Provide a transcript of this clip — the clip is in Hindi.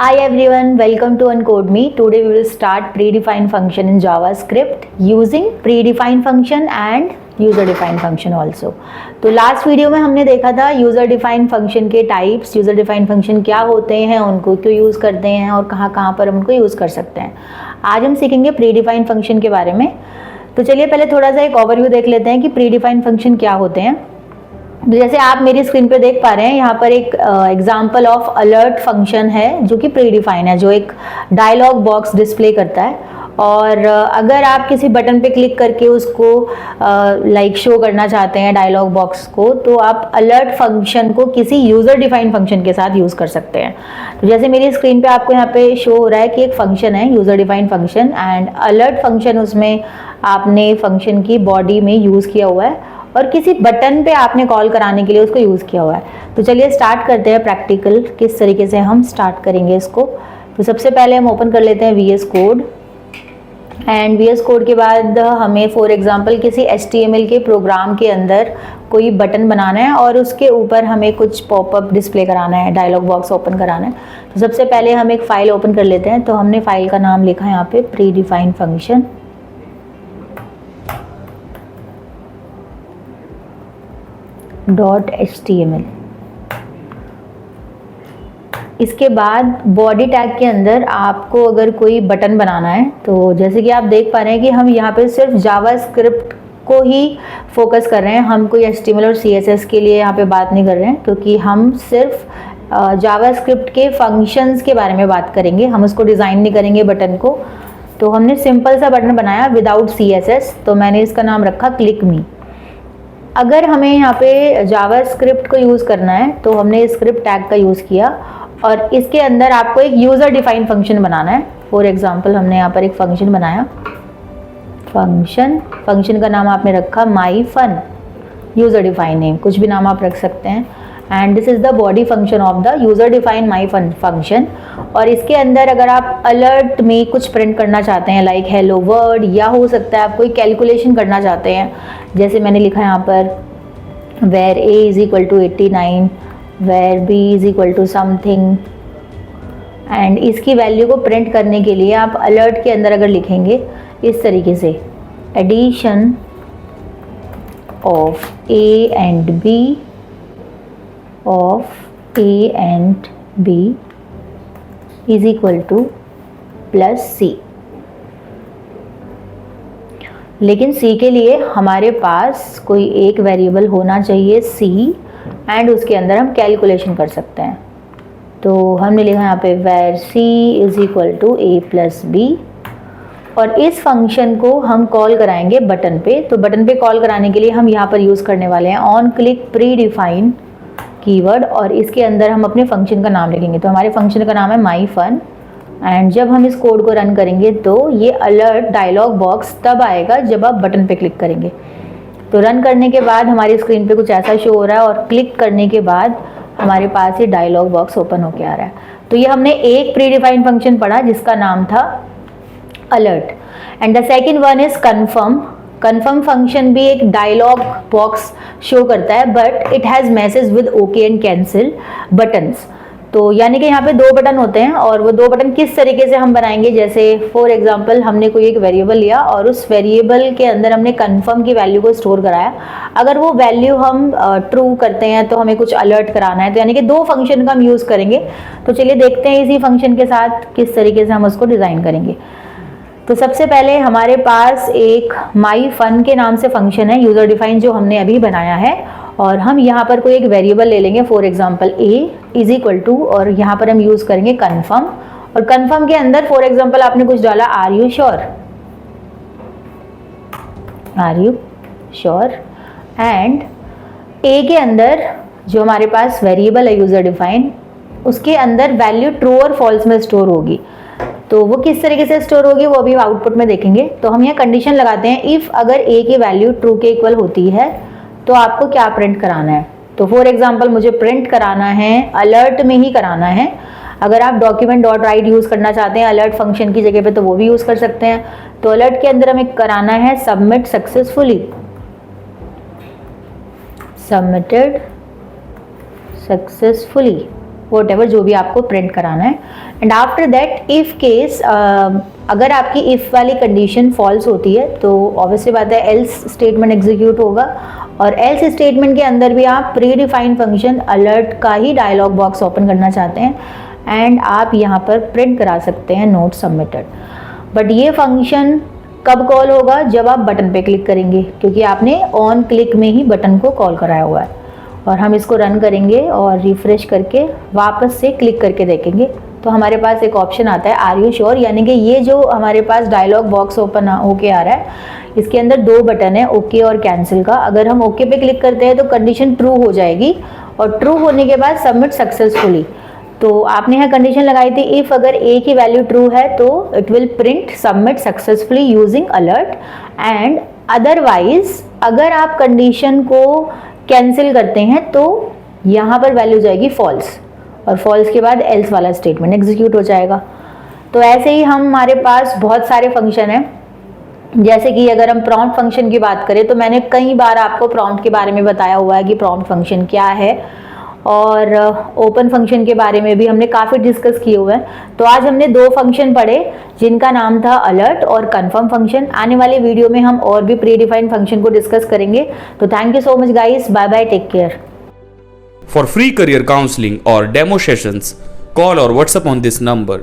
Hi everyone, welcome to Uncode Me. Today we will start predefined function in JavaScript using predefined function and user defined function also. तो लास्ट वीडियो में हमने देखा था यूज़र डिफाइंड फंक्शन के टाइप्स, यूज़र डिफाइंड फंक्शन क्या होते हैं, उनको क्यों यूज़ करते हैं और कहाँ कहाँ पर हम उनको यूज़ कर सकते हैं। आज हम सीखेंगे प्रीडिफाइंड फंक्शन के बारे में। तो चलिए पहले थोड़ा सा एक ओवरव्यू देख लेते हैं कि प्रीडिफाइंड फंक्शन क्या होते हैं। तो जैसे आप मेरी स्क्रीन पे देख पा रहे हैं, यहाँ पर एक एग्जाम्पल ऑफ अलर्ट फंक्शन है जो कि प्रीडिफाइन है, जो एक डायलॉग बॉक्स डिस्प्ले करता है। और अगर आप किसी बटन पे क्लिक करके उसको शो करना चाहते हैं डायलॉग बॉक्स को, तो आप अलर्ट फंक्शन को किसी यूज़र डिफाइंड फंक्शन के साथ यूज़ कर सकते हैं। तो जैसे मेरी स्क्रीन पे आपको यहाँ पे शो हो रहा है कि एक फंक्शन है user defined function and alert function, उसमें आपने फंक्शन की बॉडी में यूज़ किया हुआ है और किसी बटन पे आपने कॉल कराने के लिए उसको यूज़ किया हुआ है। तो चलिए स्टार्ट करते हैं प्रैक्टिकल, किस तरीके से हम स्टार्ट करेंगे इसको। तो सबसे पहले हम ओपन कर लेते हैं VS code and VS code के बाद हमें फॉर एग्जांपल किसी HTML के प्रोग्राम के अंदर कोई बटन बनाना है और उसके ऊपर हमें कुछ पॉपअप डिस्प्ले कराना है, डायलॉग बॉक्स ओपन कराना है। तो सबसे पहले हम एक फाइल ओपन कर लेते हैं। तो हमने फाइल का नाम लिखा है यहाँ पे प्रीडिफाइंड फंक्शन .html। इसके बाद बॉडी टैग के अंदर आपको अगर कोई बटन बनाना है, तो जैसे कि आप देख पा रहे हैं कि हम यहाँ पे सिर्फ जावास्क्रिप्ट को ही फोकस कर रहे हैं, हम कोई HTML और CSS के लिए यहाँ पे बात नहीं कर रहे हैं, क्योंकि हम सिर्फ जावास्क्रिप्ट के फंक्शंस के बारे में बात करेंगे, हम उसको डिज़ाइन नहीं करेंगे बटन को। तो हमने सिंपल सा बटन बनाया विदाउट CSS, तो मैंने इसका नाम रखा क्लिक मी। अगर हमें यहाँ पे जावास्क्रिप्ट को यूज़ करना है तो हमने स्क्रिप्ट टैग का यूज़ किया और इसके अंदर आपको एक यूज़र डिफाइंड फंक्शन बनाना है। फॉर एग्जांपल हमने यहाँ पर एक फंक्शन बनाया, फंक्शन का नाम आपने रखा my fun, user defined name, कुछ भी नाम आप रख सकते हैं। And this is the body function of the user defined my fun function. और इसके अंदर अगर आप अलर्ट में कुछ प्रिंट करना चाहते हैं लाइक हेलो वर्ड, या हो सकता है आप कोई कैलकुलेशन करना चाहते हैं, जैसे मैंने लिखा यहाँ पर where a is equal to 89, where b is equal to something, and इसकी वैल्यू को प्रिंट करने के लिए आप अलर्ट के अंदर अगर लिखेंगे इस तरीके से addition of a and b of A and B is equal to plus C। लेकिन C के लिए हमारे पास कोई एक वेरिएबल होना चाहिए C, एंड उसके अंदर हम कैलकुलेशन कर सकते हैं। तो हमने लिखा यहाँ पे where C is equal to A plus B, और इस फंक्शन को हम कॉल कराएंगे बटन पे। तो बटन पे कॉल कराने के लिए हम यहाँ पर यूज़ करने वाले हैं ऑन क्लिक प्रीडिफाइन कीवर्ड, और इसके अंदर हम अपने फंक्शन का नाम लिखेंगे। तो हमारे फंक्शन का नाम है माई फन, एंड जब हम इस कोड को रन करेंगे तो ये अलर्ट डायलॉग बॉक्स तब आएगा जब आप बटन पे क्लिक करेंगे। तो रन करने के बाद हमारी स्क्रीन पे कुछ ऐसा शो हो रहा है और क्लिक करने के बाद हमारे पास ये डायलॉग बॉक्स ओपन होके आ रहा है। तो ये हमने एक प्रीडिफाइंड फंक्शन पढ़ा जिसका नाम था alert, and the second one is confirm. Confirm function भी एक डायलॉग बॉक्स शो करता है, but it has message with okay and cancel buttons. तो यानी कि यहाँ पे दो बटन होते हैं, और वो दो बटन किस तरीके से हम बनाएंगे, जैसे फॉर एग्जांपल हमने कोई एक वेरिएबल लिया और उस वेरिएबल के अंदर हमने कन्फर्म की वैल्यू को स्टोर कराया। अगर वो वैल्यू हम ट्रू करते हैं तो हमें कुछ अलर्ट कराना है, तो यानी कि दो फंक्शन का हम यूज़ करेंगे। तो चलिए देखते हैं इसी फंक्शन के साथ किस तरीके से हम उसको डिज़ाइन करेंगे। तो सबसे पहले हमारे पास एक माई फन के नाम से फंक्शन है यूज़र डिफाइन, जो हमने अभी बनाया है, और हम यहाँ पर कोई एक वेरिएबल ले लेंगे, for example a is equal to, और यहाँ पर हम यूज़ करेंगे कन्फर्म, और कन्फर्म के अंदर फॉर एग्जांपल आपने कुछ डाला are you sure, and a के अंदर जो हमारे पास वेरिएबल है यूज़र डिफाइन, उसके अंदर वैल्यू ट्रू और फॉल्स में स्टोर होगी। तो वो किस तरीके से स्टोर होगी वो अभी आउटपुट में देखेंगे। तो हम यहाँ कंडीशन लगाते हैं, इफ़ अगर a की वैल्यू ट्रू के इक्वल होती है तो आपको क्या प्रिंट कराना है। तो फॉर एग्जांपल मुझे प्रिंट कराना है, अलर्ट में ही कराना है। अगर आप डॉक्यूमेंट डॉट राइट यूज़ करना चाहते हैं अलर्ट फंक्शन की जगह पे तो वो भी यूज़ कर सकते हैं। तो अलर्ट के अंदर हमें कराना है submit successfully, submitted successfully, what जो भी आपको प्रिंट कराना है। And after that if case अगर आपकी इफ़ वाली कंडीशन फॉल्स होती है तो ऑब्वियसली बात है एल्स स्टेटमेंट एग्जीक्यूट होगा, और एल्स स्टेटमेंट के अंदर भी आप प्री डिफाइंड फंक्शन अलर्ट का ही डायलॉग बॉक्स ओपन करना चाहते हैं एंड आप यहाँ पर प्रिंट करा सकते हैं नोट सबमिटेड। बट ये फंक्शन कब कॉल होगा? जब आप बटन पे क्लिक करेंगे, क्योंकि आपने ऑन क्लिक में ही बटन को कॉल कराया हुआ है। और हम इसको रन करेंगे और रिफ्रेश करके वापस से क्लिक करके देखेंगे तो हमारे पास एक ऑप्शन आता है आर यू श्योर, यानी कि ये जो हमारे पास डायलॉग बॉक्स ओपन होके आ रहा है इसके अंदर 2 बटन है, ओके और कैंसिल का। अगर हम ओके पे क्लिक करते हैं तो कंडीशन ट्रू हो जाएगी और ट्रू होने के बाद सबमिट सक्सेसफुली। तो आपने यहाँ कंडीशन लगाई थी इफ़ अगर ए की वैल्यू ट्रू है तो it will print submit successfully using alert, and otherwise अगर आप कंडीशन को कैंसिल करते हैं तो यहाँ पर वैल्यू जाएगी फॉल्स, और फॉल्स के बाद एल्स वाला स्टेटमेंट एग्जीक्यूट हो जाएगा। तो ऐसे ही हमारे पास बहुत सारे फंक्शन हैं, जैसे कि अगर हम प्रॉम्प्ट फंक्शन की बात करें तो मैंने कई बार आपको प्रॉम्प्ट के बारे में बताया हुआ है कि प्रॉम्प्ट फंक्शन क्या है, और ओपन फंक्शन के बारे में भी हमने काफ़ी डिस्कस किए हुए हैं। तो आज हमने 2 फंक्शन पढ़े जिनका नाम था अलर्ट और कन्फर्म फंक्शन। आने वाले वीडियो में हम और भी प्री डिफाइंड फंक्शन को डिस्कस करेंगे। तो thank you so much guys, bye bye, take care. For free career counseling or demo sessions, call or WhatsApp on this number